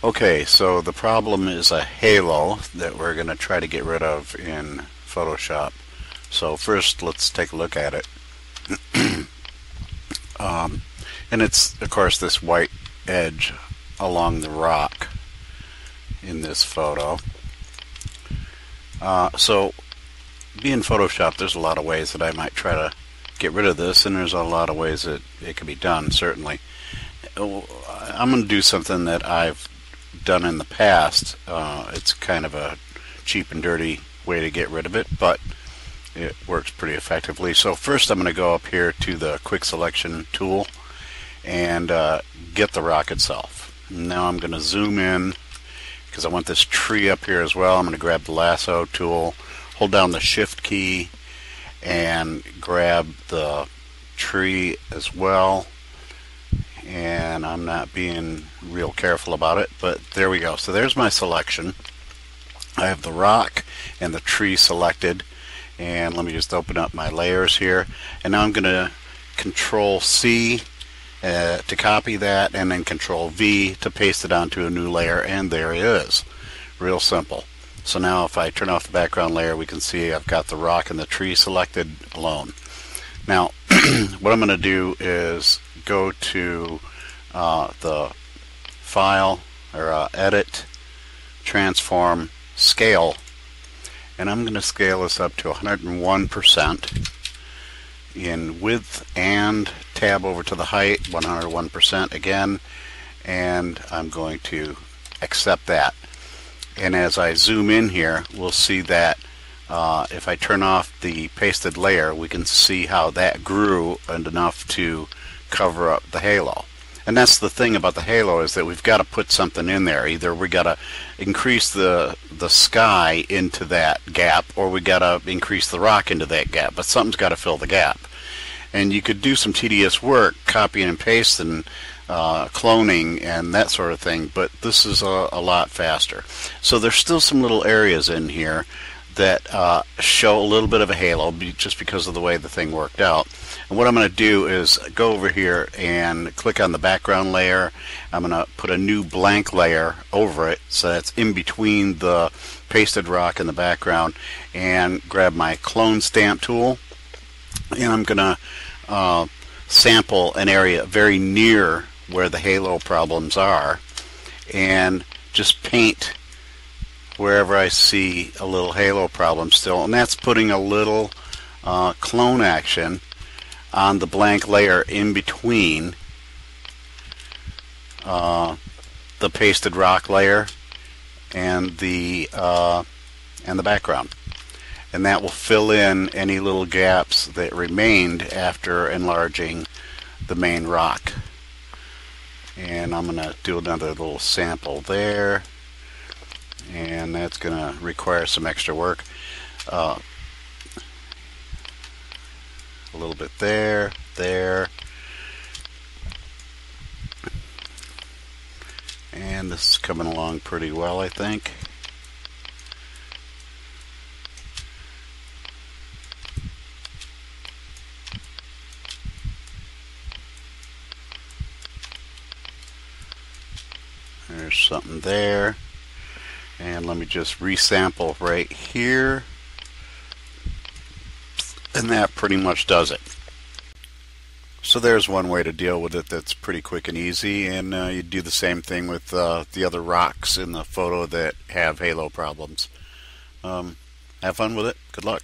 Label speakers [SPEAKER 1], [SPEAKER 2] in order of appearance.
[SPEAKER 1] Okay, so the problem is a halo that we're going to try to get rid of in Photoshop. So first, let's take a look at it. And it's, of course, this white edge along the rock in this photo. So being Photoshop, there's a lot of ways that I might try to get rid of this, and there's a lot of ways that it can be done, certainly. I'm going to do something that I've done in the past. It's kind of a cheap and dirty way to get rid of it, but it works pretty effectively. So first I'm going to go up here to the quick selection tool and get the rock itself. Now I'm going to zoom in because I want this tree up here as well. I'm going to grab the lasso tool, hold down the shift key, and grab the tree as well. And I'm not being real careful about it, but there we go. So there's my selection. I have the rock and the tree selected, and let me just open up my layers here, and now I'm going to Control C to copy that, and then Control V to paste it onto a new layer, and there it is. Real simple. So now if I turn off the background layer, we can see I've got the rock and the tree selected alone. Now what I'm going to do is go to the File or Edit, Transform, Scale, and I'm going to scale this up to 101% in width, and tab over to the height, 101% again, and I'm going to accept that. And as I zoom in here, we'll see that if I turn off the pasted layer, we can see how that grew enough to cover up the halo. And that's the thing about the halo, is that we've got to put something in there. Either we got to increase the sky into that gap, or we got to increase the rock into that gap. But something's got to fill the gap. And you could do some tedious work copying and pasting, cloning and that sort of thing, but this is a lot faster. So there's still some little areas in here that show a little bit of a halo just because of the way the thing worked out. And what I'm going to do is go over here and click on the background layer. I'm going to put a new blank layer over it so that's in between the pasted rock and the background, and grab my clone stamp tool, and I'm going to sample an area very near where the halo problems are, and just paint wherever I see a little halo problem still, and that's putting a little clone action on the blank layer in between the pasted rock layer and the background, and that will fill in any little gaps that remained after enlarging the main rock. And I'm going to do another little sample there, and that's going to require some extra work. A little bit there, and this is coming along pretty well, I think. There's something there, and let me just resample right here, and that pretty much does it. So there's one way to deal with it that's pretty quick and easy, and you do the same thing with the other rocks in the photo that have halo problems. Have fun with it. Good luck.